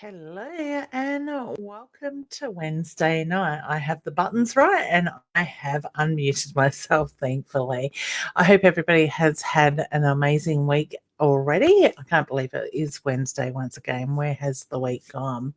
Hello and welcome to Wednesday night. I have the buttons right and I have unmuted myself, thankfully. I hope everybody has had an amazing week already. I can't believe it is Wednesday once again. Where has the week gone?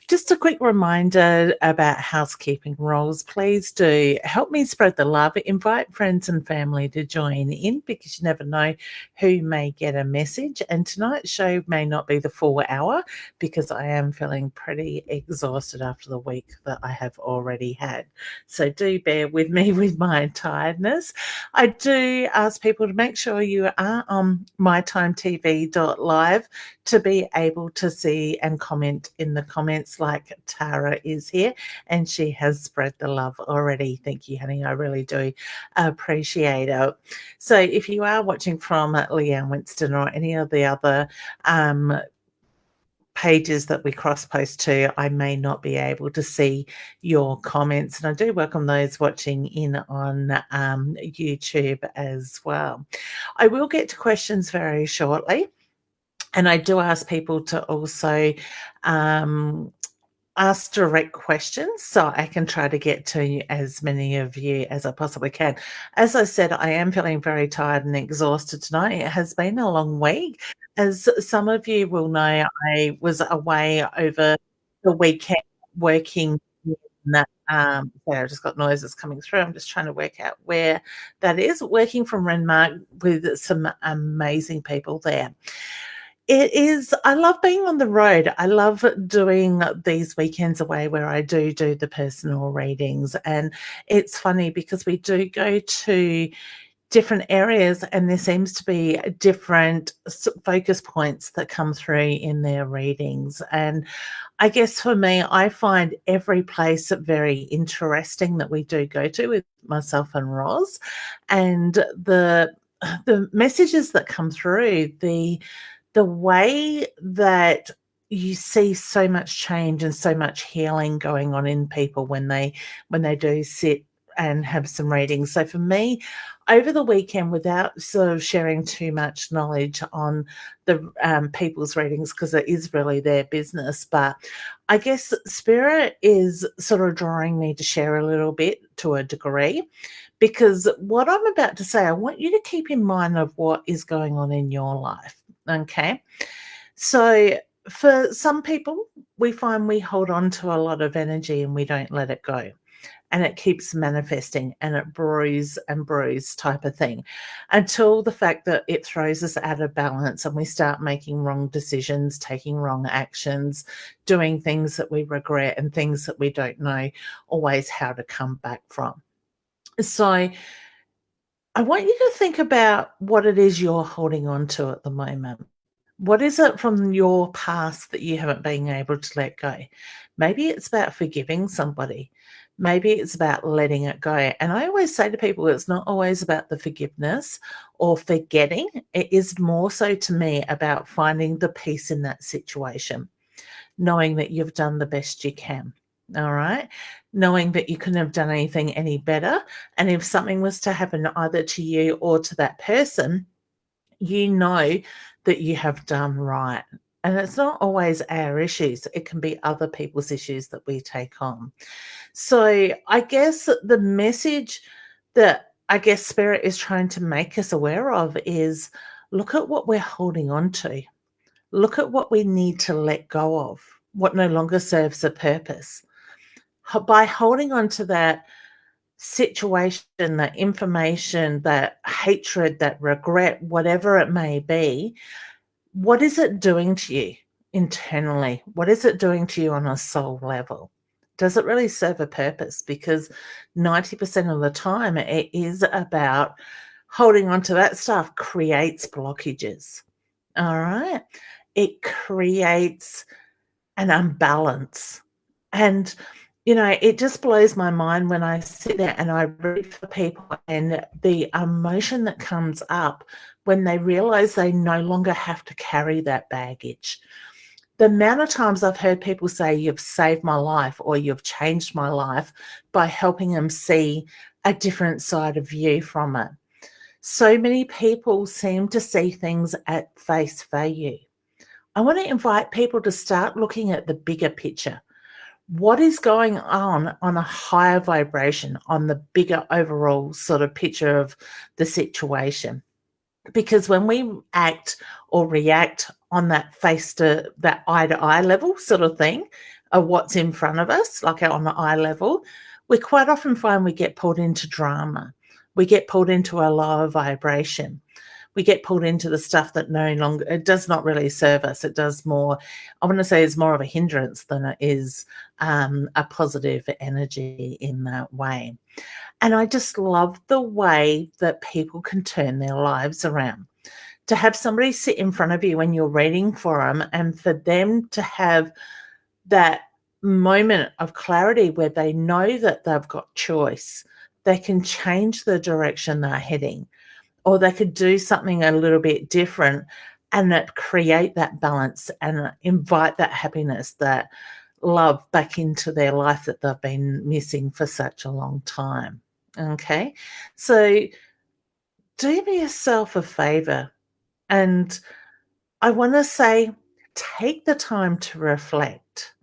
Just a quick reminder about housekeeping rules. Please do help me spread the love. Invite friends and family to join in because you never know who may get a message. And tonight's show may not be the full hour because I am feeling pretty exhausted after the week that I have already had. So do bear with me with my tiredness. I do ask people to make sure you are on mytimetv.live to be able to see and comment in the comments like Tara is here and she has spread the love already. Thank you, honey. I really do appreciate it. So if you are watching from Leanne Winston or any of the other pages that we cross post to, I may not be able to see your comments. And I do welcome those watching in on YouTube as well. I will get to questions very shortly. And I do ask people to also ask direct questions so I can try to get to as many of you as I possibly can. As I said, I am feeling very tired and exhausted tonight. It has been a long week. As some of you will know, I was away over the weekend working in that. Sorry, I just got noises coming through. I'm just trying to work out where that is. Working from Renmark with some amazing people there. It is. I love being on the road. I love doing these weekends away where I do the personal readings. And it's funny because we do go to different areas and there seems to be different focus points that come through in their readings. And I guess for me, I find every place very interesting that we do go to with myself and Roz. And the messages that come through, the way that you see so much change and so much healing going on in people when they do sit and have some readings. So for me, over the weekend, without sort of sharing too much knowledge on the people's readings, because it is really their business, but I guess Spirit is sort of drawing me to share a little bit to a degree, because what I'm about to say, I want you to keep in mind of what is going on in your life. Okay. So for some people, we find we hold on to a lot of energy and we don't let it go. And it keeps manifesting and it brews and brews type of thing until the fact that it throws us out of balance and we start making wrong decisions, taking wrong actions, doing things that we regret and things that we don't know always how to come back from. So I want you to think about what it is you're holding on to at the moment. What is it from your past that you haven't been able to let go? Maybe it's about forgiving somebody. Maybe it's about letting it go. And I always say to people, it's not always about the forgiveness or forgetting. It is more so to me about finding the peace in that situation, knowing that you've done the best you can. All right. Knowing that you couldn't have done anything any better. And if something was to happen either to you or to that person, you know that you have done right. And it's not always our issues. It can be other people's issues that we take on. So I guess the message that I guess Spirit is trying to make us aware of is look at what we're holding on to. Look at what we need to let go of, what no longer serves a purpose. By holding on to that situation, that information, that hatred, that regret, whatever it may be, what is it doing to you internally? What is it doing to you on a soul level? Does it really serve a purpose? Because 90% of the time it is about holding on to that stuff creates blockages. All right. It creates an unbalance. And, you know, it just blows my mind when I sit there and I read for people and the emotion that comes up when they realize they no longer have to carry that baggage. The amount of times I've heard people say, you've saved my life or you've changed my life by helping them see a different side of you from it. So many people seem to see things at face value. I want to invite people to start looking at the bigger picture. What is going on a higher vibration, on the bigger overall sort of picture of the situation? Because when we act or react on that eye to eye level sort of thing of what's in front of us, like on the eye level, we quite often find we get pulled into drama. We get pulled into a lower vibration. We get pulled into the stuff that no longer, it does not really serve us. It does more, I want to say it's more of a hindrance than it is a positive energy in that way. And I just love the way that people can turn their lives around. To have somebody sit in front of you when you're reading for them, and for them to have that moment of clarity where they know that they've got choice. They can change the direction they're heading, or they could do something a little bit different, and that create that balance and invite that happiness, that love back into their life that they've been missing for such a long time. Okay, so do yourself a favor, and I want to say, take the time to reflect.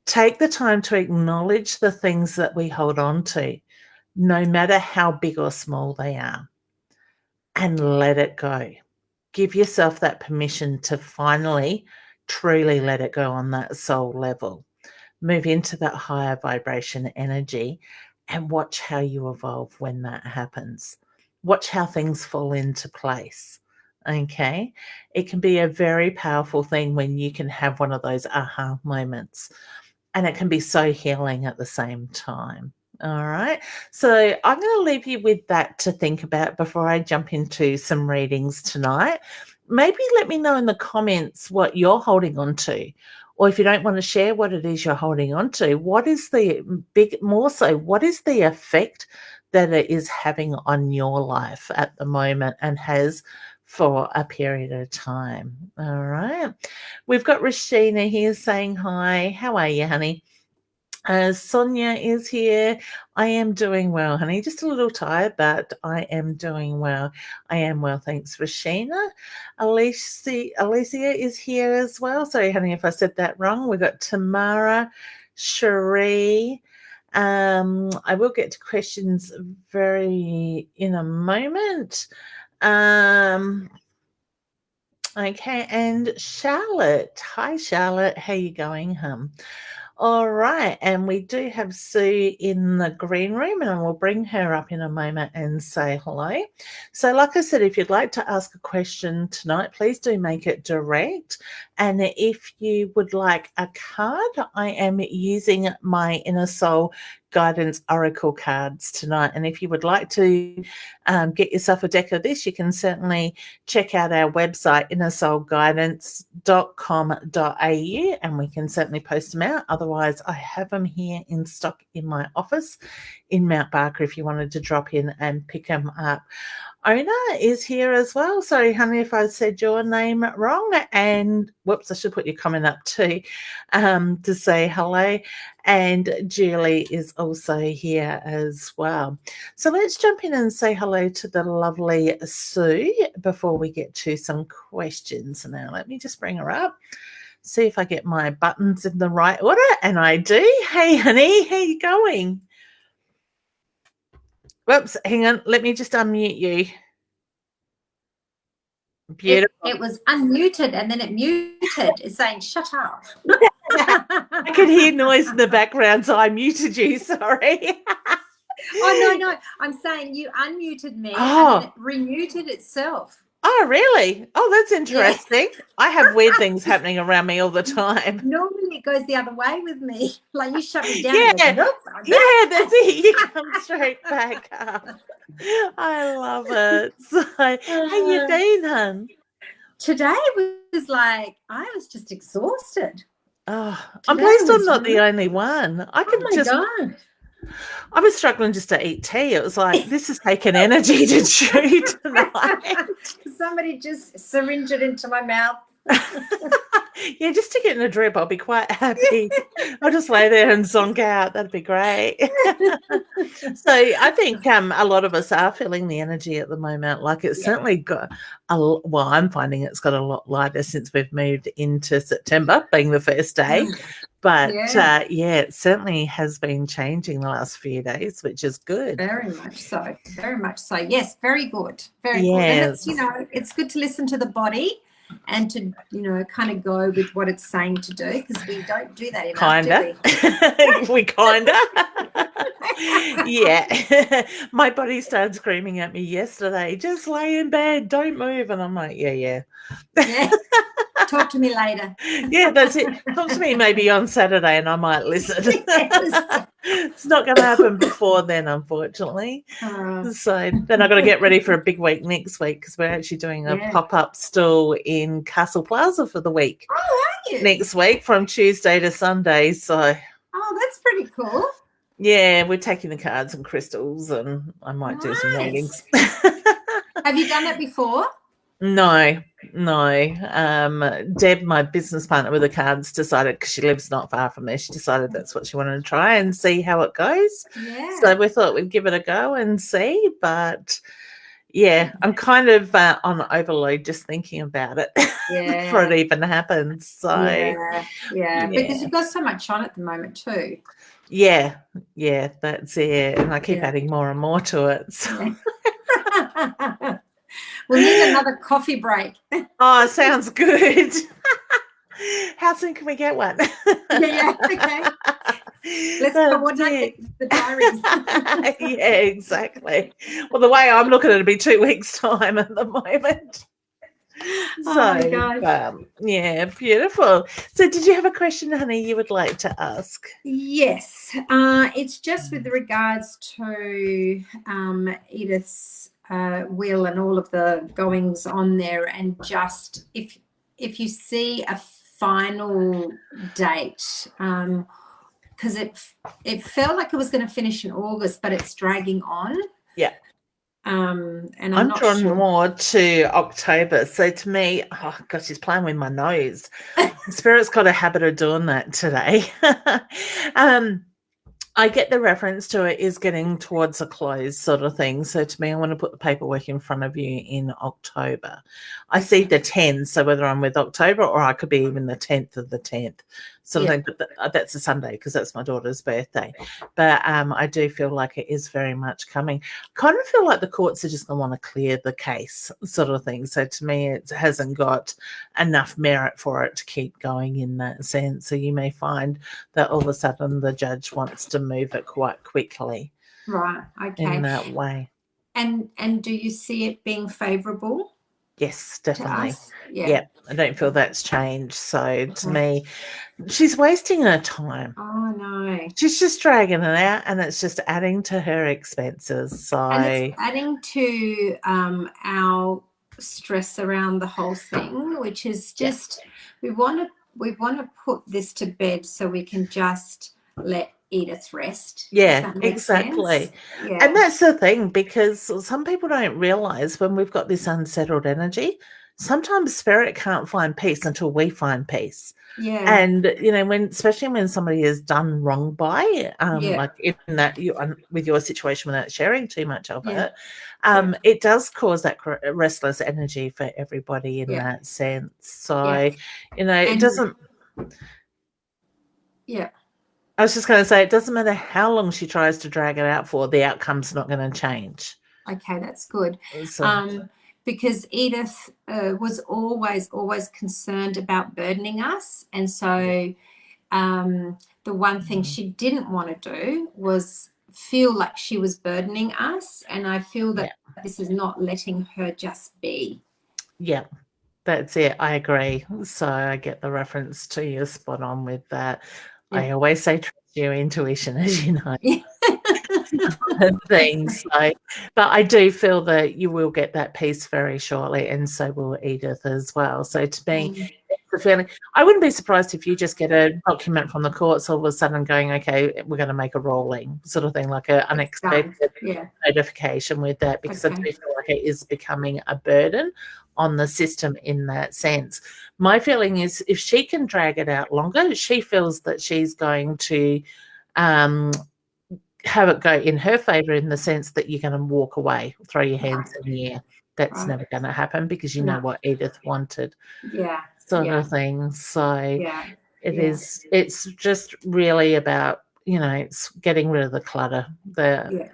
Take the time to acknowledge the things that we hold on to, no matter how big or small they are, and let it go. Give yourself that permission to finally, truly let it go on that soul level. Move into that higher vibration energy and watch how you evolve when that happens. Watch how things fall into place. Okay. It can be a very powerful thing when you can have one of those aha moments, and it can be so healing at the same time. All right. So I'm going to leave you with that to think about before I jump into some readings tonight. Maybe let me know in the comments what you're holding on to. Or if you don't want to share what it is you're holding on to, what is the what is the effect that it is having on your life at the moment and has for a period of time? All right. We've got Rashina here saying hi. How are you, honey? Sonia is here. I am doing well, honey. Just a little tired, but I am doing well. I am well, thanks, Rashina. Alicia is here as well. Sorry, honey, if I said that wrong. We've got Tamara, Cherie. I will get to questions in a moment. Okay, and Charlotte. Hi, Charlotte. How you going, hum? All right, and we do have Sue in the green room, and we'll bring her up in a moment and say hello. So like I said, if you'd like to ask a question tonight, please do make it direct. And if you would like a card, I am using my Inner Soul Guidance Oracle cards tonight. And if you would like to get yourself a deck of this, you can certainly check out our website, innersoulguidance.com.au, and we can certainly post them out. Otherwise, I have them here in stock in my office in Mount Barker if you wanted to drop in and pick them up. Ona is here as well. Sorry, honey, if I said your name wrong. And whoops, I should put your comment up too to say hello. And Julie is also here as well. So let's jump in and say hello to the lovely Sue before we get to some questions. Now, let me just bring her up. See if I get my buttons in the right order. And I do. Hey, honey, how you going? Whoops, hang on. Let me just unmute you. Beautiful. It was unmuted and then it muted. It's saying, shut up. I could hear noise in the background, so I muted you. Sorry. Oh, no. I'm saying you unmuted me and then it remuted itself. Oh, really? Oh, that's interesting. Yeah. I have weird things happening around me all the time. Normally it goes the other way with me. Like you shut me down. Yeah, and goes, yeah, that's it. You come straight back up. I love it. So, how you doing, hun? Today was like, I was just exhausted. Oh, I'm pleased I'm not the only one. I was struggling just to eat tea. It was like, this is taking energy to chew tonight. Somebody just syringed it into my mouth. Yeah, just to get in a drip, I'll be quite happy. I'll just lay there and zonk out. That'd be great. So I think a lot of us are feeling the energy at the moment. Like it's certainly got well, I'm finding it's got a lot lighter since we've moved into September, being the first day. But it certainly has been changing the last few days, which is good. Very much so. Very much so. Yes, very good. Very good. And it's, it's good to listen to the body and to, kind of go with what it's saying to do, because we don't do that enough, do we? We kinda. Yeah. My body started screaming at me yesterday, just lay in bed, don't move. And I'm like, yeah. Talk to me later. Yeah, that's it. Talk to me maybe on Saturday and I might listen. Yes. It's not going to happen before then, unfortunately. So then I've got to get ready for a big week next week, because we're actually doing a pop-up stall in Castle Plaza for the week. Oh, are you? Next week from Tuesday to Sunday. So. Oh, that's pretty cool. Yeah, we're taking the cards and crystals, and I might do some readings. Have you done that before? No. Deb, my business partner with the cards, decided, because she lives not far from there, she decided that's what she wanted to try and see how it goes. Yeah. So we thought we'd give it a go and see. But yeah, I'm kind of on overload just thinking about it before it even happens. So yeah, because you've got so much on at the moment too. Yeah, that's it. And I keep adding more and more to it. So. We'll need another coffee break. Oh, sounds good. How soon can we get one? Yeah, okay. Let's coordinate the diaries. Yeah, exactly. Well, the way I'm looking at it, it'll be 2 weeks' time at the moment. So, yeah, beautiful. So did you have a question, honey, you would like to ask? Yes. It's just with regards to Edith's will and all of the goings on there, and just if you see a final date, because it felt like it was going to finish in August, but it's dragging on. Yeah. And I'm not drawn more to October. So to me, oh gosh, she's playing with my nose. Spirit's got a habit of doing that today. I get the reference to it is getting towards a close sort of thing. So to me, I want to put the paperwork in front of you in October. I see the 10th, so whether I'm with October or I could be even the 10th of the 10th. Something, but that's a Sunday because that's my daughter's birthday. But I do feel like it is very much coming. I kind of feel like the courts are just going to want to clear the case sort of thing. So to me, it hasn't got enough merit for it to keep going in that sense. So you may find that all of a sudden the judge wants to move it quite quickly. Right, okay. In that way. And do you see it being favourable? Yes, definitely. Yeah. I don't feel that's changed. So to me, she's wasting her time. Oh, no. She's just dragging it out, and it's just adding to her expenses. So and it's adding to our stress around the whole thing, which is just we want to put this to bed so we can just let Edith rest. Yeah, exactly. Yeah. And that's the thing, because some people don't realize when we've got this unsettled energy, sometimes spirit can't find peace until we find peace. Yeah. And especially when somebody is done wrong by, like in that with your situation without sharing too much of it, it does cause that restless energy for everybody in that sense. So, it doesn't. Yeah. I was just going to say, it doesn't matter how long she tries to drag it out for, the outcome's not going to change. Okay, that's good. Because Edith was always concerned about burdening us. And so the one thing she didn't want to do was feel like she was burdening us. And I feel that this is not letting her just be. Yeah, that's it. I agree. So I get the reference to you spot on with that. I always say trust your intuition, as you know. Things. So, but I do feel that you will get that peace very shortly, and so will Edith as well. So to me, the feeling. I wouldn't be surprised if you just get a document from the courts all of a sudden going, okay, we're going to make a ruling sort of thing, like an unexpected notification with that, because I do feel like it is becoming a burden on the system in that sense. My feeling is if she can drag it out longer, she feels that she's going to have it go in her favour in the sense that you're going to walk away, throw your hands in the air. That's never going to happen because you know what Edith wanted. Sort of thing. So it's just really about, it's getting rid of the clutter, the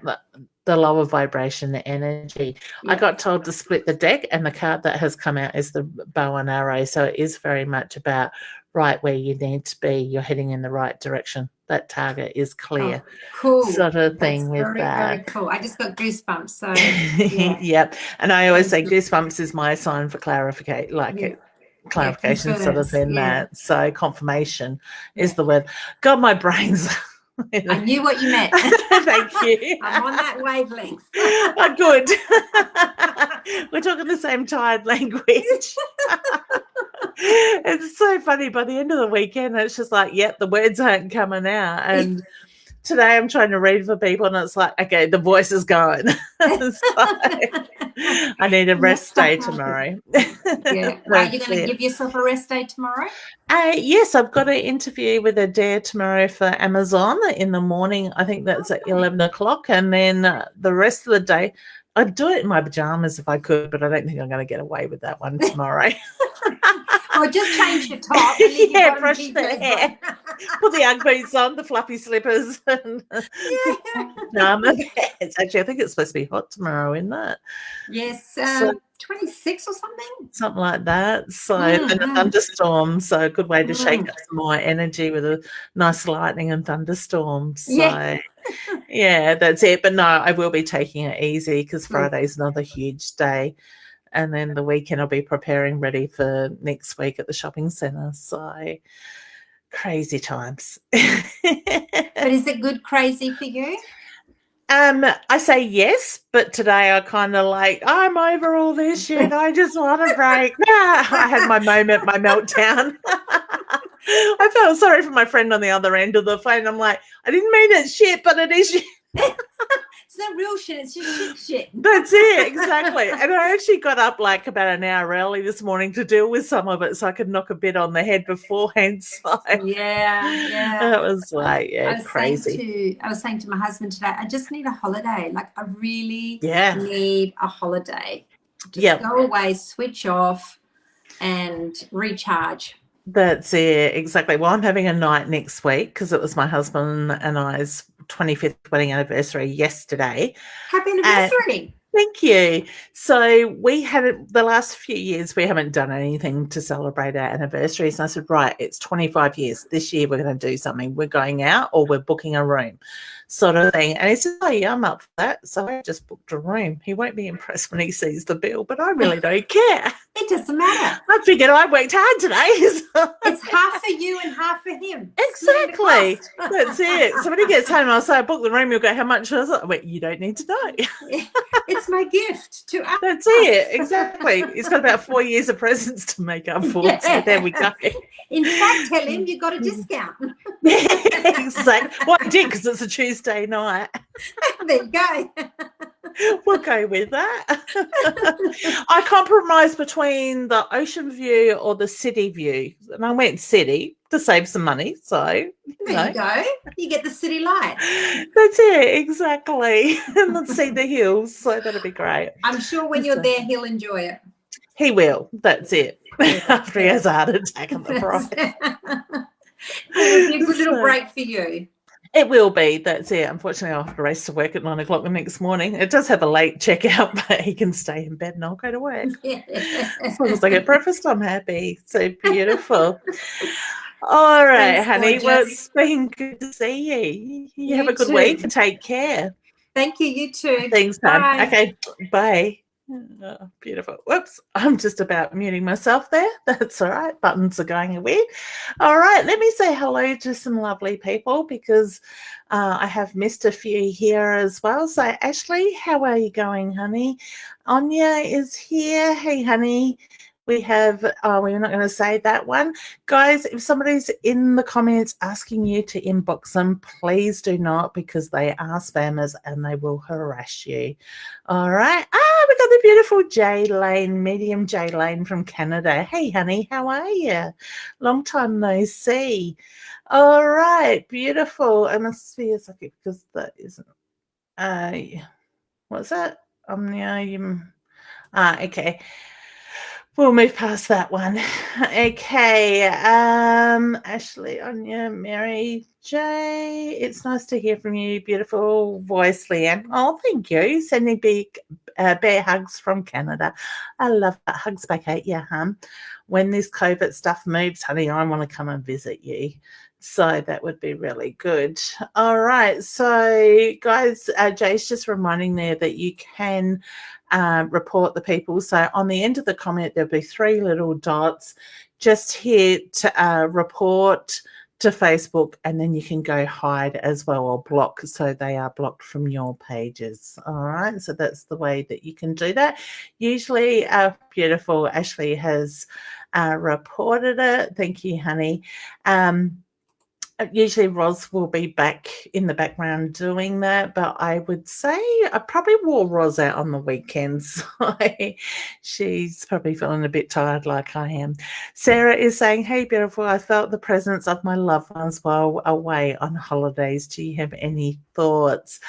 lower vibration, the energy. I got told to split the deck, and the card that has come out is the bow and arrow. So it is very much about right where you need to be. You're heading in the right direction. That target is clear. Cool. Sort of thing. That's with that. Very cool. I just got goosebumps. So yep. And I always say goosebumps is my sign for clarification, clarification sort of in that. So confirmation is the word. God, my brain's I knew what you meant. Thank you. I'm on that wavelength. Oh, good. We're talking the same tired language. It's so funny. By the end of the weekend, it's just like, yep, the words aren't coming out. And today I'm trying to read for people, and it's like, okay, the voice is going. So I need a rest day tomorrow. Are you going to give yourself a rest day tomorrow? Yes, I've got an interview with Adair tomorrow for Amazon in the morning. I think that's at 11 o'clock. And then the rest of the day, I'd do it in my pajamas if I could, but I don't think I'm going to get away with that one tomorrow. Or just change your top. And brush the hair. Put the Ugg boots on, the fluffy slippers, and pajama pants. Actually, I think it's supposed to be hot tomorrow, isn't it? Yes, 26 or something? Something like that. So, and a thunderstorm. So, a good way to shake up some more energy with a nice lightning and thunderstorm. So, yeah, that's it. But no, I will be taking it easy because Friday's another huge day. And then the weekend I'll be preparing ready for next week at the shopping centre. So, crazy times. But is it good crazy for you? I say yes, but today I kind of like, I'm over all this shit. I just want a break. I had my moment, my meltdown. I felt sorry for my friend on the other end of the phone. I'm like, I didn't mean it's shit, but it is shit. It's not real shit, it's just shit. That's it, exactly. And I actually got up like about an hour early this morning to deal with some of it so I could knock a bit on the head beforehand. So it was like, crazy. I was saying to my husband today, I just need a holiday. Like I really need a holiday. Just go away, switch off and recharge. That's it, exactly. Well, I'm having a night next week because it was my husband and I's 25th wedding anniversary yesterday. Happy anniversary. Thank you. So we had the last few years, we haven't done anything to celebrate our anniversaries. And I said, right, it's 25 years. This year we're going to do something. We're going out or we're booking a room sort of thing. And he said, oh, yeah, I'm up for that. So I just booked a room. He won't be impressed when he sees the bill, but I really don't care. It doesn't matter. I figured I worked hard today. So. It's half for you and half for him. Exactly. That's it. So when he gets home, I'll say, I booked the room. He'll go, how much was it? I went, you don't need to know. It's my gift to us. That's it. Exactly. He's got about 4 years of presents to make up for. Yeah. So there we go. In fact, tell him you got a discount. Exactly. Well, I did because it's a Tuesday night. There you go. We'll go with that. I compromised between the ocean view or the city view, and I went city to save some money. So there you go. You get the city lights. That's it, exactly. And let's see the hills. So that'll be great. I'm sure when you're there, he'll enjoy it. He will. That's it. After he has a heart attack on the price. It'll be a good little break for you. It will be. That's it. Unfortunately, I'll have to race to work at 9 o'clock the next morning. It does have a late checkout, but he can stay in bed and I'll go to work. As long as I get breakfast, I'm happy. So beautiful. All right, thanks, honey. Gorgeous. Well, it's been good to see you. You have a good week and take care. Thank you. You too. Thanks, Pam. Okay, bye. Oh, beautiful. Whoops, I'm just about muting myself there. That's all right. Buttons are going weird. All right, let me say hello to some lovely people because I have missed a few here as well. So, Ashley, how are you going, honey? Anya is here. Hey, honey. We have, we're not going to say that one. Guys, if somebody's in the comments asking you to inbox them, please do not, because they are spammers and they will harass you. All right. We got the beautiful Jay Lane, medium Jay Lane from Canada. Hey, honey, how are you? Long time no see. All right. Beautiful. I must be a psychic because that isn't, what's that? Okay. We'll move past that one. Okay. Ashley, Anya, Mary, Jay. It's nice to hear from you. Beautiful voice, Leanne. Oh, thank you. Sending big bear hugs from Canada. I love that. Hugs back at you, hon. When this COVID stuff moves, honey, I want to come and visit you. So that would be really good. All right. So, guys, Jay's just reminding there that you can report the people. So on the end of the comment, there'll be 3 little dots. Just hit report to Facebook, and then you can go hide as well, or block, so they are blocked from your pages. All right, so that's the way that you can do that. Usually beautiful Ashley has reported it. Thank you, honey. Usually Roz will be back in the background doing that, but I would say I probably wore Roz out on the weekends. She's probably feeling a bit tired like I am. Sarah is saying, hey, beautiful, I felt the presence of my loved ones while away on holidays. Do you have any thoughts?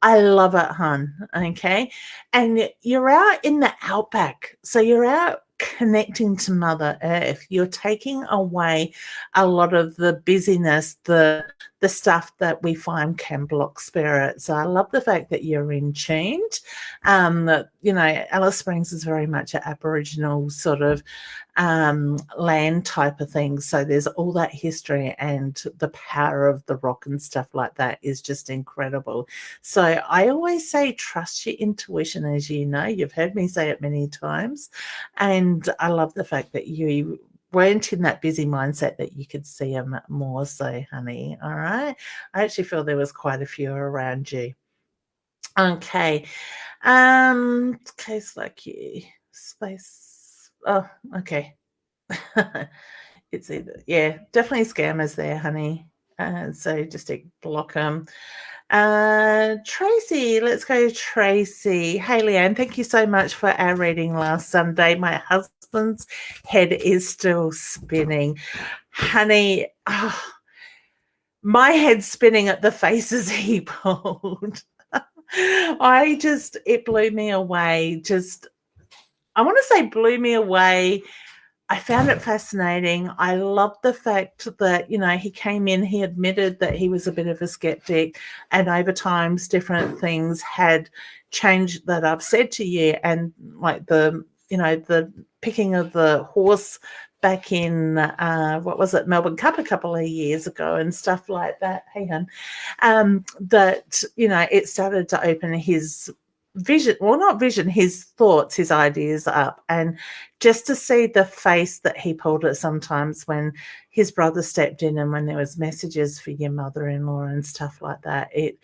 I love it, hon. Okay. And you're out in the outback. So you're out connecting to Mother Earth. You're taking away a lot of the busyness, the stuff that we find can block spirit. So I love the fact that you're in tuned. That, you know, Alice Springs is very much an Aboriginal sort of land type of thing. So there's all that history, and the power of the rock and stuff like that is just incredible. So I always say trust your intuition, as you know. You've heard me say it many times. And I love the fact that you weren't in that busy mindset, that you could see them more so, honey. All right. I actually feel there was quite a few around you. Okay. Case like you. Space. Oh, okay. It's either, yeah, definitely scammers there, honey. So just block them. Tracy, let's go, Tracy. Hey, Leanne, thank you so much for our reading last Sunday. My husband's head is still spinning. Honey, my head's spinning at the faces he pulled. It blew me away. I want to say blew me away. I found it fascinating. I love the fact that, you know, he came in, he admitted that he was a bit of a skeptic, and over times different things had changed that I've said to you, and like the picking of the horse back in, Melbourne Cup a couple of years ago and stuff like that. Hey, hon. That, you know, it started to open his vision, well, not vision, his thoughts, his ideas up. And just to see the face that he pulled at sometimes when his brother stepped in, and when there was messages for your mother-in-law and stuff like that, it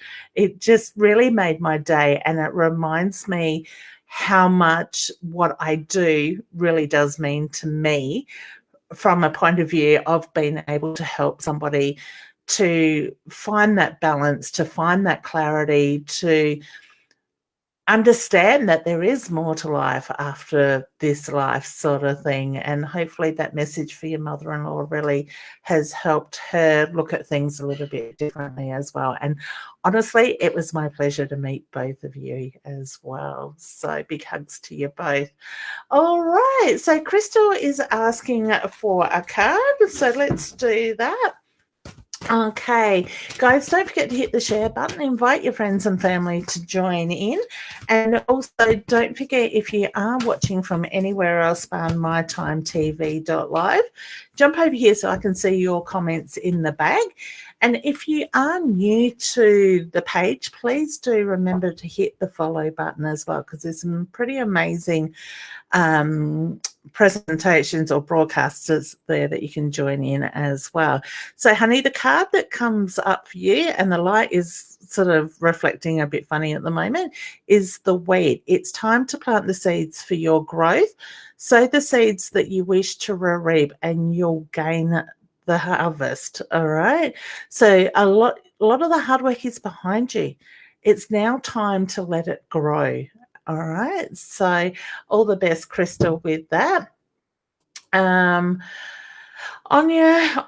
just really made my day. And it reminds me how much what I do really does mean to me, from a point of view of being able to help somebody to find that balance, to find that clarity, to understand that there is more to life after this life, sort of thing. And hopefully that message for your mother-in-law really has helped her look at things a little bit differently as well. And honestly, it was my pleasure to meet both of you as well. So big hugs to you both. All right. So Crystal is asking for a card. So let's do that. Okay, guys, don't forget to hit the share button, invite your friends and family to join in, and also don't forget, if you are watching from anywhere else but mytimetv.live, jump over here so I can see your comments in the bag. And if you are new to the page, please do remember to hit the follow button as well, because there's some pretty amazing presentations or broadcasters there that you can join in as well. So, honey, the card that comes up for you, and the light is sort of reflecting a bit funny at the moment, is the weed. It's time to plant the seeds for your growth. Sow the seeds that you wish to reap, and you'll gain the harvest. All right. So a lot of the hard work is behind you. It's now time to let it grow. All right. So all the best, Crystal, with that. Anya,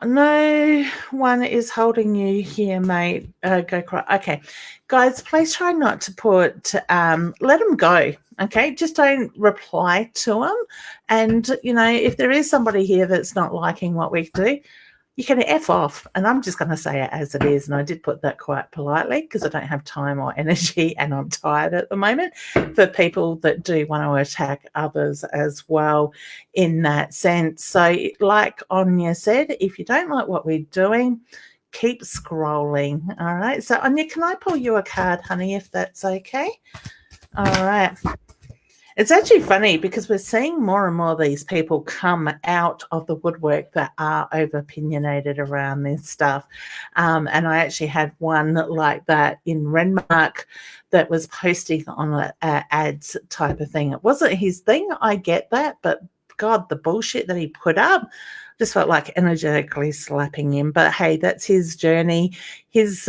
no one is holding you here, mate. Go cry. Okay. Guys, please try not to put, let them go. Okay. Just don't reply to them. And, if there is somebody here that's not liking what we do, you can F off. And I'm just going to say it as it is. And I did put that quite politely because I don't have time or energy and I'm tired at the moment for people that do want to attack others as well in that sense. So like Anya said, if you don't like what we're doing, keep scrolling. All right. So Anya, can I pull you a card, honey, if that's okay? All right. It's actually funny because we're seeing more and more of these people come out of the woodwork that are over-opinionated around this stuff. And I actually had one like that in Renmark that was posting on a ads type of thing. It wasn't his thing, I get that, but God, the bullshit that he put up just felt like energetically slapping him. But hey, that's his journey, his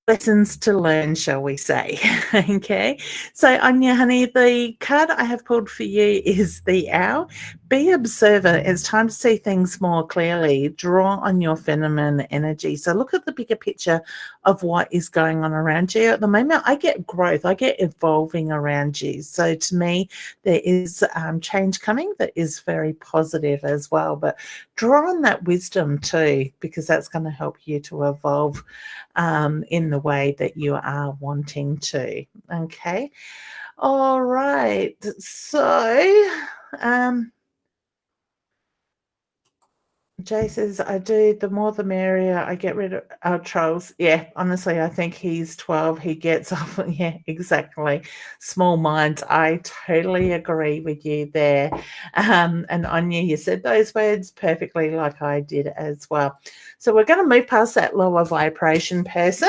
lessons to learn, shall we say. Okay. So, Anya, honey, the card I have pulled for you is the Owl. Be observant. It's time to see things more clearly. Draw on your feminine energy. So look at the bigger picture of what is going on around you. At the moment, I get growth. I get evolving around you. So to me, there is change coming that is very positive as well. But draw on that wisdom too, because that's going to help you to evolve in the way that you are wanting to. Okay. All right. So, Jay says, I do. The more the merrier. I get rid of our trolls. Yeah, honestly, I think he's 12. He gets off. Yeah, exactly. Small minds. I totally agree with you there. And Anya, you said those words perfectly like I did as well. So we're going to move past that lower vibration person.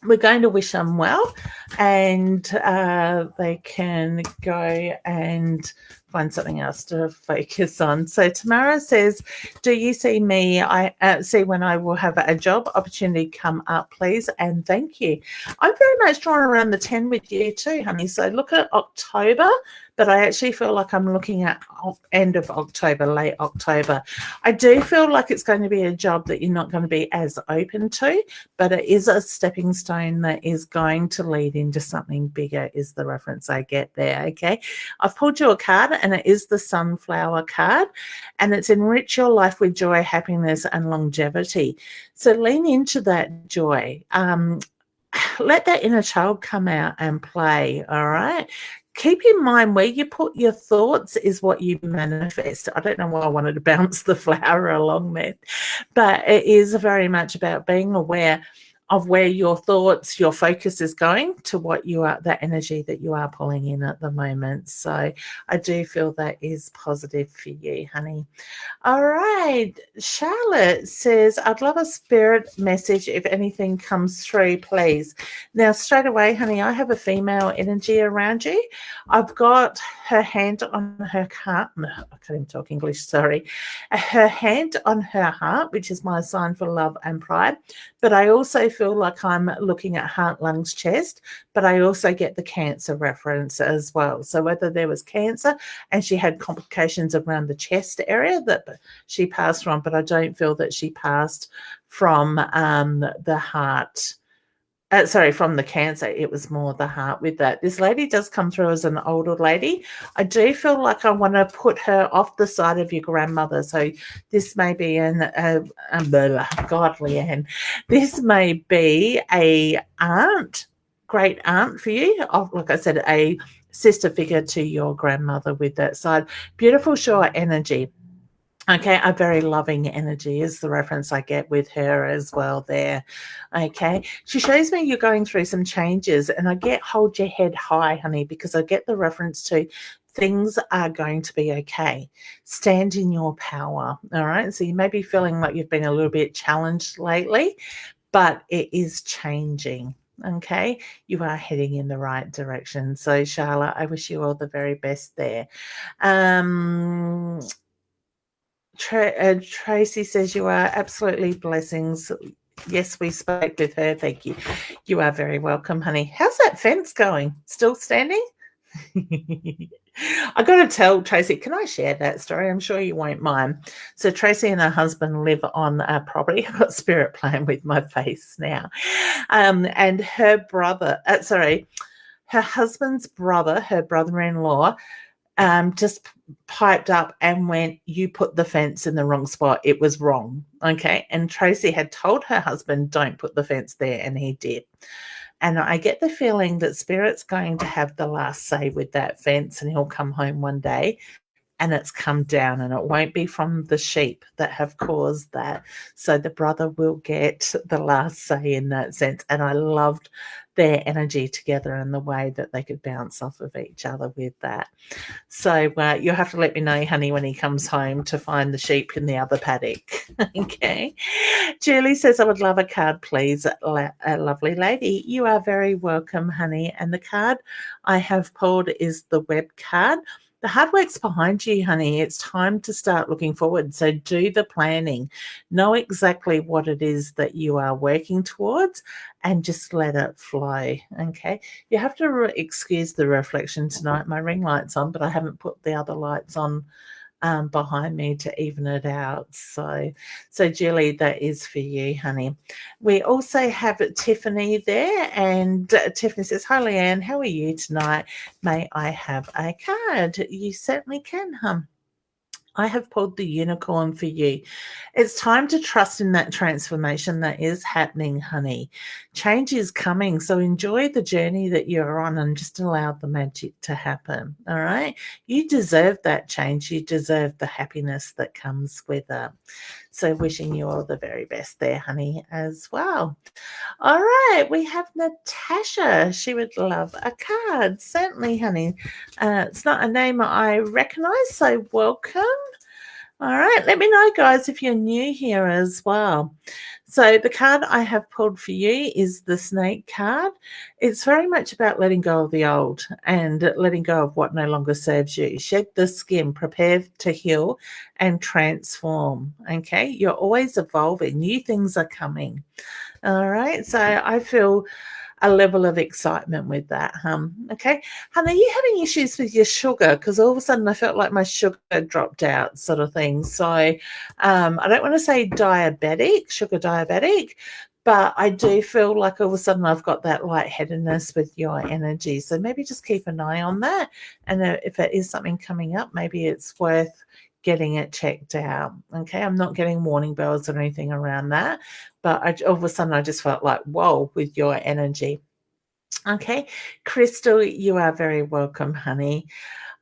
We're going to wish them well, and they can go and find something else to focus on. So Tamara says, do you see me? I see when I will have a job opportunity come up, please, and thank you. I'm very much drawn around the 10 with you too, honey. So look at October, but I actually feel like I'm looking at end of October, late October. I do feel like it's going to be a job that you're not going to be as open to, but it is a stepping stone that is going to lead into something bigger, is the reference I get there. Okay. I've pulled you a card, and it is the Sunflower card, and it's enrich your life with joy, happiness, and longevity. So lean into that joy. Let that inner child come out and play. All right. Keep in mind where you put your thoughts is what you manifest. I don't know why I wanted to bounce the flower along there, but it is very much about being aware of where your thoughts, your focus is going to what you are, that energy that you are pulling in at the moment. So I do feel that is positive for you, honey. All right. Charlotte says, I'd love a spirit message if anything comes through, please. Now, straight away, honey, I have a female energy around you. I've got her hand on her heart. I can't even talk English, sorry. Her hand on her heart, which is my sign for love and pride. But I also feel like I'm looking at heart, lungs, chest, but I also get the cancer reference as well. So whether there was cancer and she had complications around the chest area that she passed from, but I don't feel that she passed from the heart. From the cancer. It was more the heart with that. This lady does come through as an older lady. I do feel like I want to put her off the side of your grandmother. So this may be God, Leanne. This may be a aunt, great aunt for you. Like I said, a sister figure to your grandmother with that side. Beautiful, sure energy. Okay, a very loving energy is the reference I get with her as well there. Okay, she shows me you're going through some changes, and I get hold your head high, honey, because I get the reference to things are going to be okay. Stand in your power. All right, so you may be feeling like you've been a little bit challenged lately, but it is changing. Okay, you are heading in the right direction. So, Charlotte, I wish you all the very best there. Um, Tracy says you are absolutely blessings. Yes, we spoke with her. Thank you. You are very welcome, honey. How's that fence going? Still standing? I got to tell Tracy, can I share that story? I'm sure you won't mind. So Tracy and her husband live on a property. I've got spirit playing with my face now. And her brother, her husband's brother, her brother-in-law, just piped up and went, "You put the fence in the wrong spot. It was wrong." Okay. And Tracy had told her husband, "Don't put the fence there." And he did. And I get the feeling that Spirit's going to have the last say with that fence, and he'll come home one day and it's come down, and it won't be from the sheep that have caused that. So the brother will get the last say in that sense. And I loved their energy together and the way that they could bounce off of each other with that. So you'll have to let me know, honey, when he comes home to find the sheep in the other paddock. Okay. Julie says, I would love a card, please. A lovely lady. You are very welcome, honey. And the card I have pulled is the web card. The hard work's behind you, honey. It's time to start looking forward. So do the planning. Know exactly what it is that you are working towards and just let it flow. Okay. You have to excuse the reflection tonight. My ring light's on, but I haven't put the other lights on behind me to even it out. So Julie, that is for you, honey. We also have Tiffany there, and Tiffany says, "Hi, Leanne. How are you tonight? May I have a card?" You certainly can, hum. I have pulled the unicorn for you. It's time to trust in that transformation that is happening, honey. Change is coming. So enjoy the journey that you're on and just allow the magic to happen. All right. You deserve that change. You deserve the happiness that comes with it. So wishing you all the very best there, honey, as well. All right, we have Natasha. She would love a card. Certainly, honey. It's not a name I recognize, so welcome. All right, let me know, guys, if you're new here as well. So the card I have pulled for you is the snake card. It's very much about letting go of the old and letting go of what no longer serves you. Shed the skin, prepare to heal and transform. Okay, you're always evolving. New things are coming. All right, so I feel a level of excitement with that. Okay, honey, are you having issues with your sugar? Because all of a sudden I felt like my sugar dropped out, sort of thing. So I don't want to say diabetic, sugar diabetic, but I do feel like all of a sudden I've got that lightheadedness with your energy. So maybe just keep an eye on that. And if it is something coming up, maybe it's worth getting it checked out. Okay, I'm not getting warning bells or anything around that, but all of a sudden I just felt like, whoa, with your energy. Okay, Crystal, you are very welcome, honey.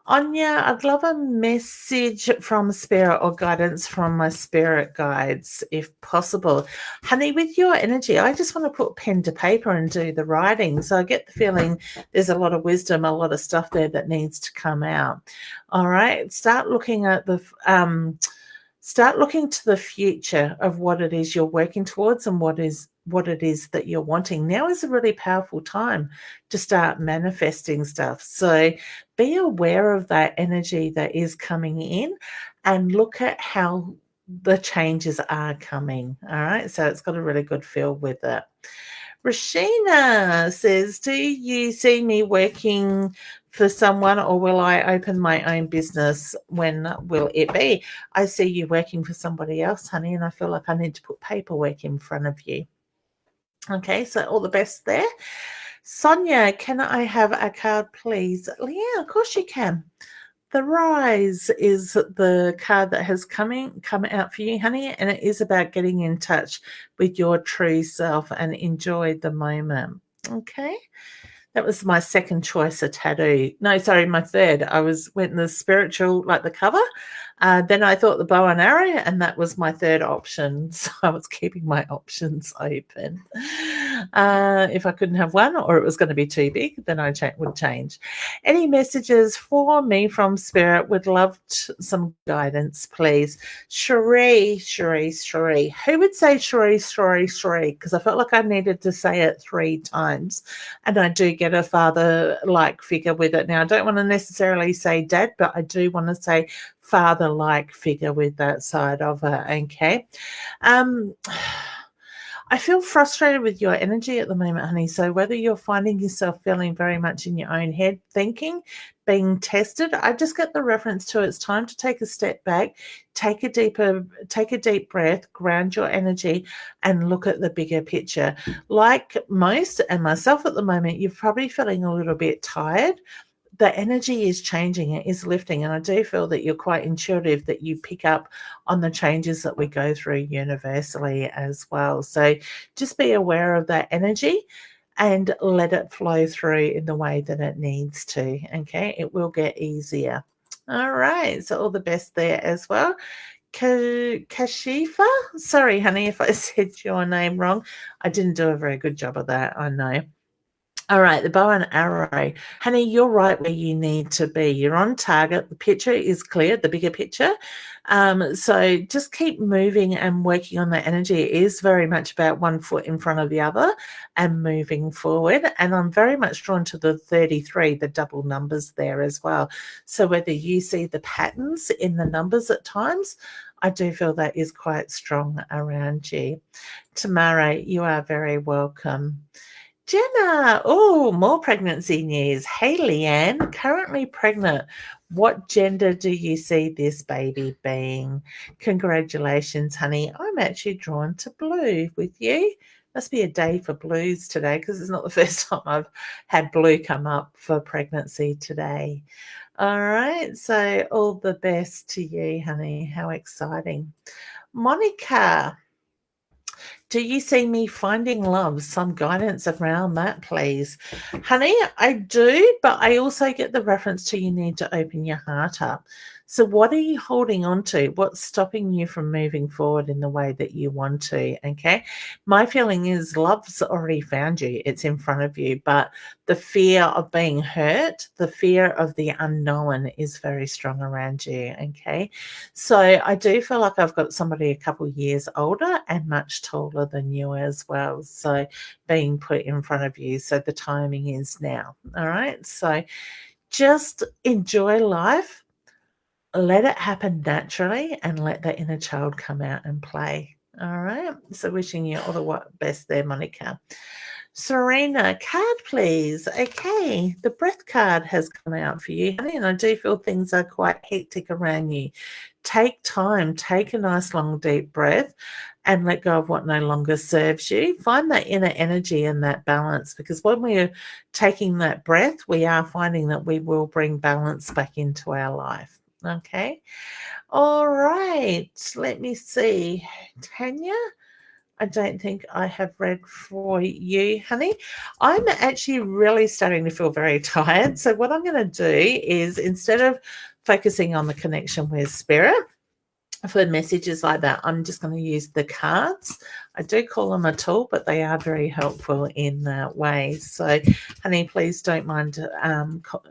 Anya, I'd love a message from spirit or guidance from my spirit guides, if possible. Honey, with your energy, I just want to put pen to paper and do the writing. So I get the feeling there's a lot of wisdom, a lot of stuff there that needs to come out. All right, start looking at start looking to the future of what it is you're working towards and what it is that you're wanting. Now is a really powerful time to start manifesting stuff. So be aware of that energy that is coming in and look at how the changes are coming. All right. So it's got a really good feel with it. Rashina says, do you see me working for someone, or will I open my own business? When will it be? I see you working for somebody else, honey, and I feel like I need to put paperwork in front of you. Okay, so all the best there. Sonia, can I have a card, please? Yeah, of course you can. The Rise is the card that has come out for you, honey, and it is about getting in touch with your true self and enjoy the moment. Okay, That was my second choice, a tattoo. No, sorry, my third. Went in the spiritual, like the cover. Then I thought the bow and arrow, and that was my third option. So I was keeping my options open. If I couldn't have one, or it was going to be too big, then I would change. Any messages for me from Spirit? Would love some guidance, please. Cherie. Who would say Cherie? Because I felt like I needed to say it 3 times. And I do get a father-like figure with it. Now, I don't want to necessarily say dad, but I do want to say father-like figure with that side of it, okay? I feel frustrated with your energy at the moment, honey. So whether you're finding yourself feeling very much in your own head thinking, being tested, I just get the reference to it's time to take a step back, take a deep breath, ground your energy, and look at the bigger picture. Like most and myself at the moment, you're probably feeling a little bit tired. The energy is changing, it is lifting, and I do feel that you're quite intuitive, that you pick up on the changes that we go through universally as well. So just be aware of that energy and let it flow through in the way that it needs to, okay? It will get easier. All right, so all the best there as well. Kashifa? Sorry, honey, if I said your name wrong. I didn't do a very good job of that, I know. All right, the bow and arrow. Honey, you're right where you need to be. You're on target. The picture is clear, the bigger picture. So just keep moving and working on that energy. It is very much about one foot in front of the other and moving forward. And I'm very much drawn to the 33, the double numbers there as well. So whether you see the patterns in the numbers at times, I do feel that is quite strong around you. Tamara, you are very welcome. Jenna, oh, more pregnancy news. Hey, Leanne, currently pregnant. What gender do you see this baby being? Congratulations, honey. I'm actually drawn to blue with you. Must be a day for blues today because it's not the first time I've had blue come up for pregnancy today. All right, so all the best to you, honey. How exciting. Monica, do you see me finding love? Some guidance around that, please. Honey, I do, but I also get the reference to you need to open your heart up. So what are you holding on to? What's stopping you from moving forward in the way that you want to? Okay. My feeling is love's already found you. It's in front of you, but the fear of being hurt, the fear of the unknown is very strong around you. Okay. So I do feel like I've got somebody a couple of years older and much taller than you as well. So being put in front of you. So the timing is now. All right. So just enjoy life. Let it happen naturally and let the inner child come out and play. All right. So wishing you all the best there, Monica. Serena, card, please. Okay, the breath card has come out for you, honey, and I do feel things are quite hectic around you. Take time, take a nice long deep breath and let go of what no longer serves you. Find that inner energy and that balance, because when we're taking that breath, we are finding that we will bring balance back into our life. Okay. All right. Let me see. Tanya, I don't think I have read for you, honey. I'm actually really starting to feel very tired. So what I'm going to do is, instead of focusing on the connection with spirit, for messages like that, I'm just going to use the cards. I do call them a tool, but they are very helpful in that way. So, honey, please don't mind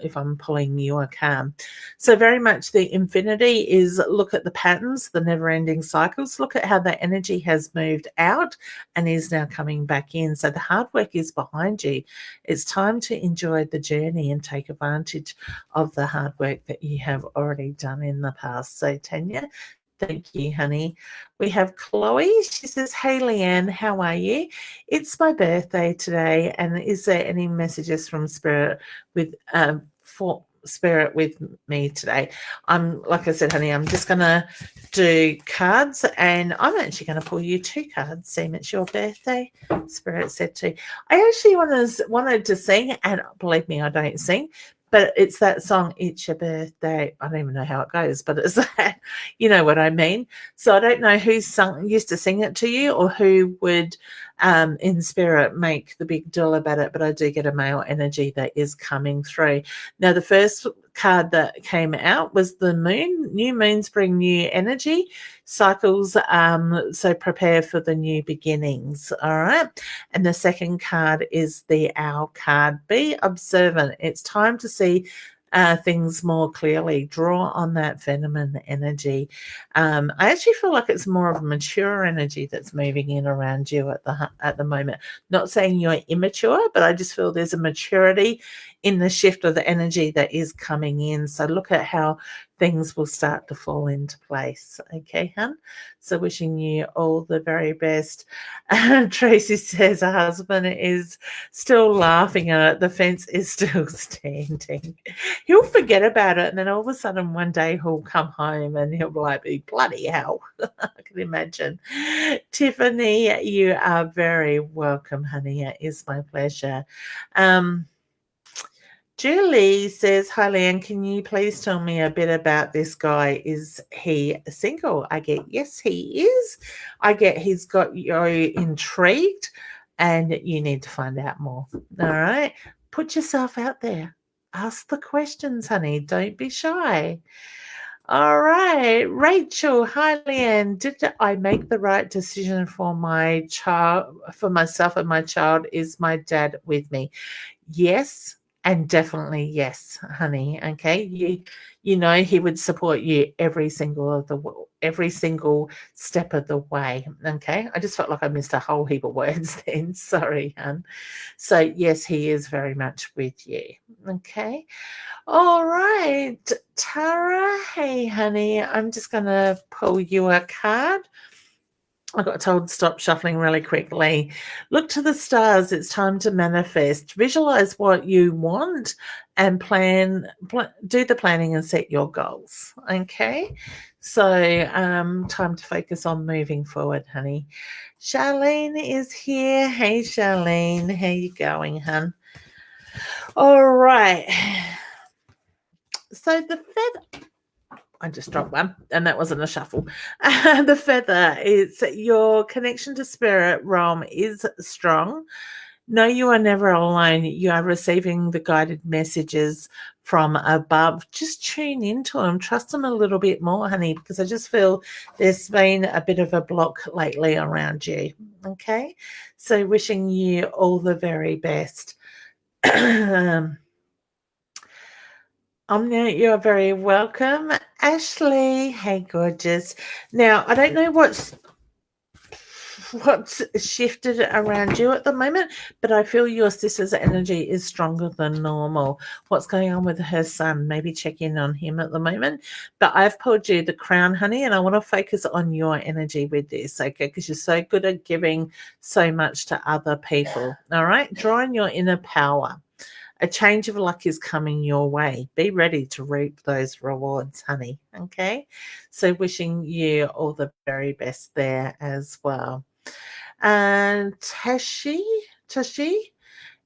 if I'm pulling you a card. So very much the infinity is look at the patterns, the never-ending cycles. Look at how that energy has moved out and is now coming back in. So the hard work is behind you. It's time to enjoy the journey and take advantage of the hard work that you have already done in the past. So, Tanya, thank you, honey. We have Chloe. She says, hey, Leanne, how are you? It's my birthday today, and is there any messages from Spirit for Spirit with me today? Like I said, honey, I'm just going to do cards, and I'm actually going to pull you 2 cards, seeing it's your birthday. Spirit said to. I actually wanted to sing, and believe me, I don't sing. But it's that song, It's Your Birthday. I don't even know how it goes, but it's that, you know what I mean. So I don't know who used to sing it to you or who would in spirit make the big deal about it, but I do get a male energy that is coming through. Now, the first card that came out was the moon. New moons bring new energy cycles, so prepare for the new beginnings. All right. And the second card is the owl card. Be observant. It's time to see things more clearly. Draw on that feminine energy. I actually feel like it's more of a mature energy that's moving in around you at the moment. Not saying you're immature, but I just feel there's a maturity in the shift of the energy that is coming in. So look at how things will start to fall into place. Okay, hun? So wishing you all the very best. Tracy says her husband is still laughing at it. The fence is still standing. He'll forget about it, and then all of a sudden one day he'll come home and he'll be like, bloody hell. I can imagine. Tiffany, you are very welcome, honey. It is my pleasure. Julie says, hi, Leanne, can you please tell me a bit about this guy? Is he single? I get, yes, he is. I get he's got you intrigued and you need to find out more. All right. Put yourself out there. Ask the questions, honey. Don't be shy. All right. Rachel, hi, Leanne. Did I make the right decision for my child, for myself and my child? Is my dad with me? Yes. And definitely yes, honey. Okay, you know he would support you every single step of the way. Okay, I just felt like I missed a whole heap of words then. Sorry, hon. So yes, he is very much with you. Okay, all right, Tara. Hey, honey, I'm just gonna pull you a card. I got told stop shuffling really quickly. Look to the stars. It's time to manifest. Visualize what you want and do the planning and set your goals. Okay. So time to focus on moving forward, honey. Charlene is here. Hey, Charlene. How you going, hun? All right. So the feather. I just dropped one, and that wasn't a shuffle. The feather is your connection to spirit realm is strong. No, you are never alone. You are receiving the guided messages from above. Just tune into them. Trust them a little bit more, honey, because I just feel there's been a bit of a block lately around you. Okay, so wishing you all the very best. Omnia, you're very welcome. Ashley, hey, gorgeous. Now, I don't know what's shifted around you at the moment, but I feel your sister's energy is stronger than normal. What's going on with her son? Maybe check in on him at the moment. But I've pulled you the crown, honey, and I want to focus on your energy with this, okay? Because you're so good at giving so much to other people. All right? Draw on your inner power. A change of luck is coming your way. Be ready to reap those rewards, honey. Okay. So wishing you all the very best there as well. And Tashi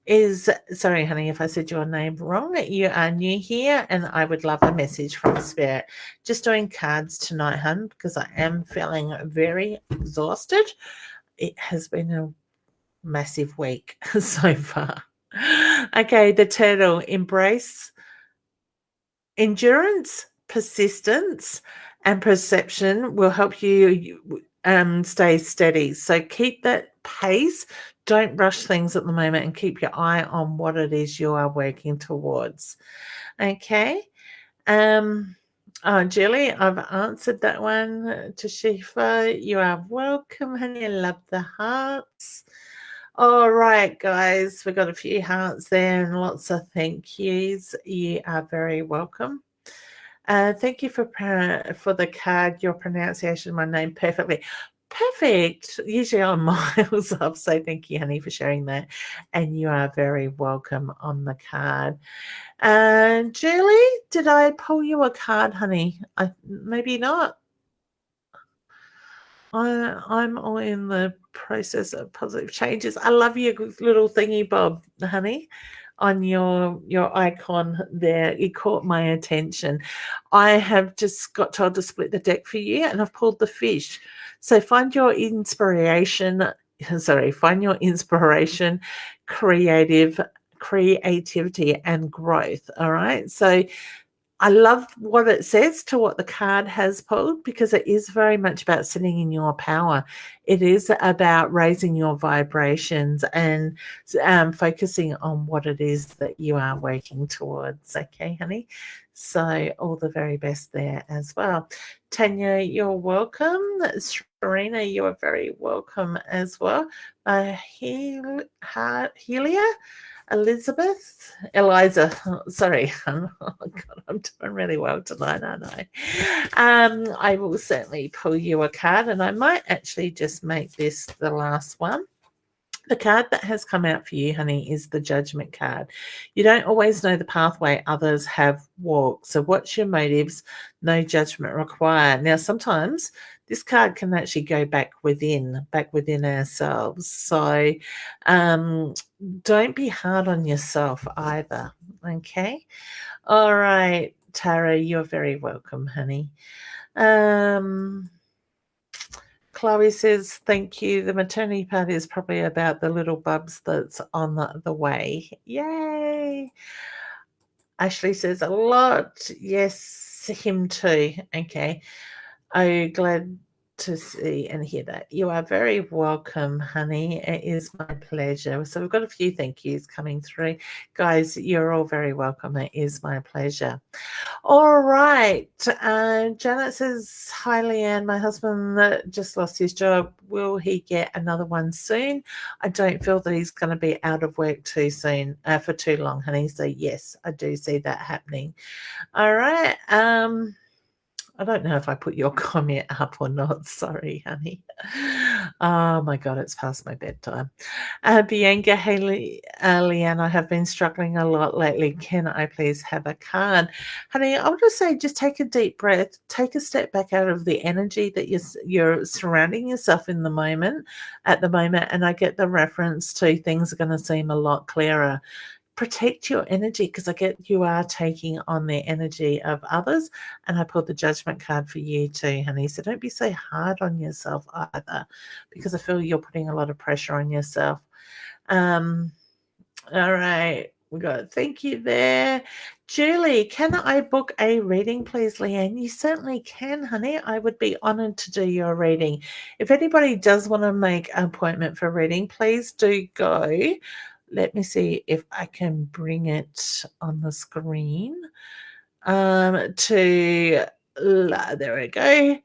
is, sorry, honey, if I said your name wrong. You are new here and I would love a message from Spirit. Just doing cards tonight, hun, because I am feeling very exhausted. It has been a massive week so far. Okay, the turtle. Embrace endurance, persistence, and perception will help you stay steady. So keep that pace. Don't rush things at the moment and keep your eye on what it is you are working towards. Okay. Julie, I've answered that one. Tashifa, you are welcome, honey. I love the hearts. All right, guys, we got a few hearts there and lots of thank yous. You are very welcome. Thank you for the card. Your pronunciation of my name perfectly. Perfect. Usually I'm miles off, so thank you, honey, for sharing that. And you are very welcome on the card. Julie, did I pull you a card, honey? Maybe not. I'm all in the process of positive changes. I love your little thingy bob, honey, on your icon there. It caught my attention. I have just got told to split the deck for you, and I've pulled the fish. So find your inspiration find your inspiration, creativity and growth. All right. So I love what it says to what the card has pulled, because it is very much about sitting in your power. It is about raising your vibrations and focusing on what it is that you are working towards. Okay, honey? So all the very best there as well. Tanya, you're welcome. Serena, you are very welcome as well. Helia? Eliza, sorry, oh God, I'm doing really well tonight, aren't I? I will certainly pull you a card, and I might actually just make this the last one. The card that has come out for you, honey, is the Judgment card. You don't always know the pathway others have walked. So what's your motives? No judgment required. Now, sometimes this card can actually go back within ourselves. So don't be hard on yourself either. Okay. All right, Tara, you're very welcome, honey. Chloe says, thank you. The maternity party is probably about the little bubs that's on the way. Yay. Ashley says, a lot. Yes, him too. Okay. Oh, glad to see and hear that. You are very welcome, honey. It is my pleasure. So we've got a few thank yous coming through. Guys, you're all very welcome. It is my pleasure. All right. Janet says, hi, Leanne. My husband just lost his job. Will he get another one soon? I don't feel that he's going to be out of work too soon, for too long, honey. So, yes, I do see that happening. All right. I don't know if I put your comment up or not. Sorry, honey. Oh my God, it's past my bedtime. Bianca, hey, Leanne, I have been struggling a lot lately. Can I please have a card? Honey, I'll just say, just take a deep breath, take a step back out of the energy that you're surrounding yourself in at the moment, and I get the reference to things are going to seem a lot clearer. Protect your energy, because I get you are taking on the energy of others, and I pulled the Judgment card for you too, honey. So don't be so hard on yourself either, because I feel you're putting a lot of pressure on yourself. All right, we got thank you there. Julie, can I book a reading, please, Leanne? You certainly can, honey. I would be honored to do your reading. If anybody does want to make an appointment for reading, please do go. Let me see if I can bring it on the screen. There we go.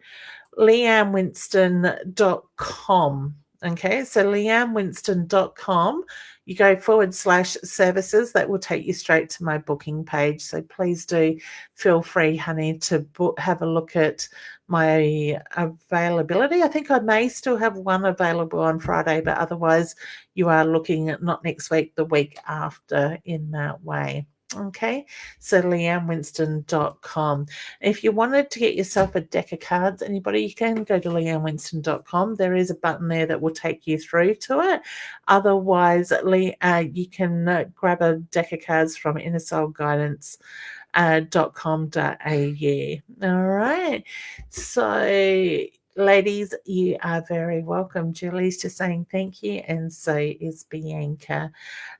LeanneWinston.com. Okay, so LeanneWinston.com. You go /services. That will take you straight to my booking page. So please do feel free, honey, to have a look at my availability. I think I may still have one available on Friday, but otherwise you are looking at not next week, the week after in that way. Okay, so LeanneWinston.com. If you wanted to get yourself a deck of cards, anybody, you can go to LeanneWinston.com. There is a button there that will take you through to it. Otherwise, you can grab a deck of cards from innersoulguidance.com.au. All right. So, ladies, you are very welcome. Julie's just saying thank you, and so is Bianca.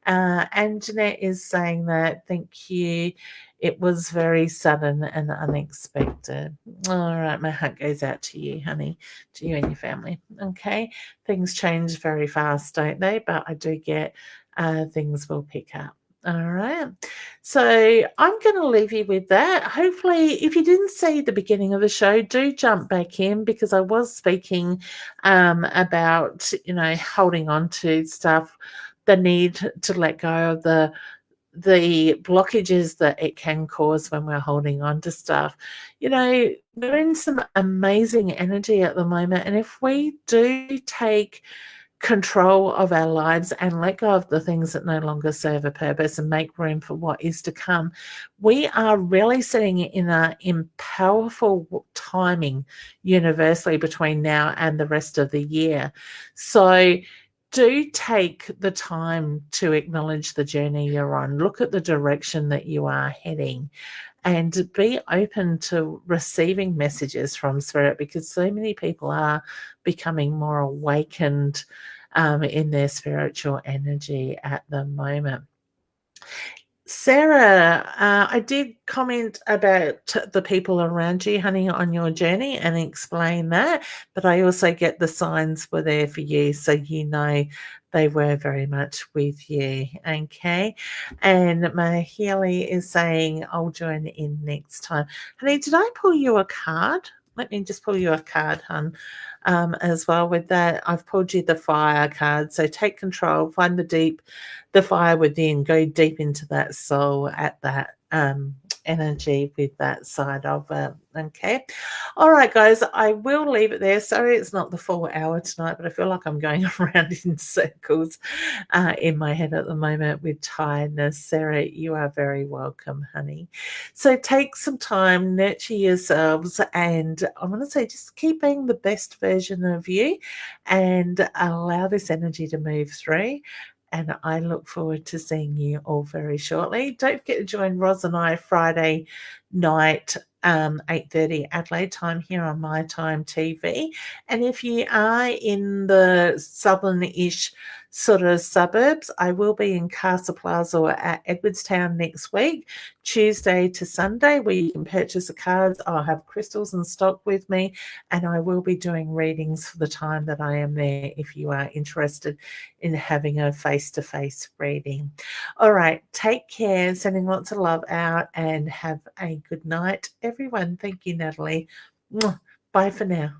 And Jeanette is saying that thank you. It was very sudden and unexpected. All right, my heart goes out to you, honey, to you and your family. Okay, things change very fast, don't they? But I do get things will pick up. All right. So I'm going to leave you with that. Hopefully, if you didn't see the beginning of the show, do jump back in, because I was speaking about, holding on to stuff, the need to let go of the blockages that it can cause when we're holding on to stuff. We're in some amazing energy at the moment, and if we do take control of our lives and let go of the things that no longer serve a purpose and make room for what is to come, we are really sitting in powerful timing universally between now and the rest of the year. So do take the time to acknowledge the journey you're on. Look at the direction that you are heading, and be open to receiving messages from Spirit, because so many people are becoming more awakened in their spiritual energy at the moment. Sarah, I did comment about the people around you, honey, on your journey and explain that, but I also get the signs were there for you, so you know they were very much with you, okay? And Mahili is saying, I'll join in next time. Honey, did I pull you a card? Let me just pull you a card, hun. As well with that, I've pulled you the fire card. So take control, find the fire within, go deep into that soul at that energy with that side of it. Okay. All right, guys, I will leave it there. Sorry, it's not the full hour tonight, but I feel like I'm going around in circles in my head at the moment with tiredness. Sarah, you are very welcome, honey. So take some time, nurture yourselves, and I want to say just keep being the best version of you and allow this energy to move through. And I look forward to seeing you all very shortly. Don't forget to join Roz and I Friday night, 8:30 Adelaide time here on My Time TV. And if you are in the southern-ish sort of suburbs, I will be in Casa Plaza at Edwardstown next week, Tuesday to Sunday, where you can purchase the cards. I'll have crystals in stock with me, and I will be doing readings for the time that I am there if you are interested in having a face-to-face reading. All right, take care, sending lots of love out, and have a good night, everyone. Thank you, Natalie. Bye for now.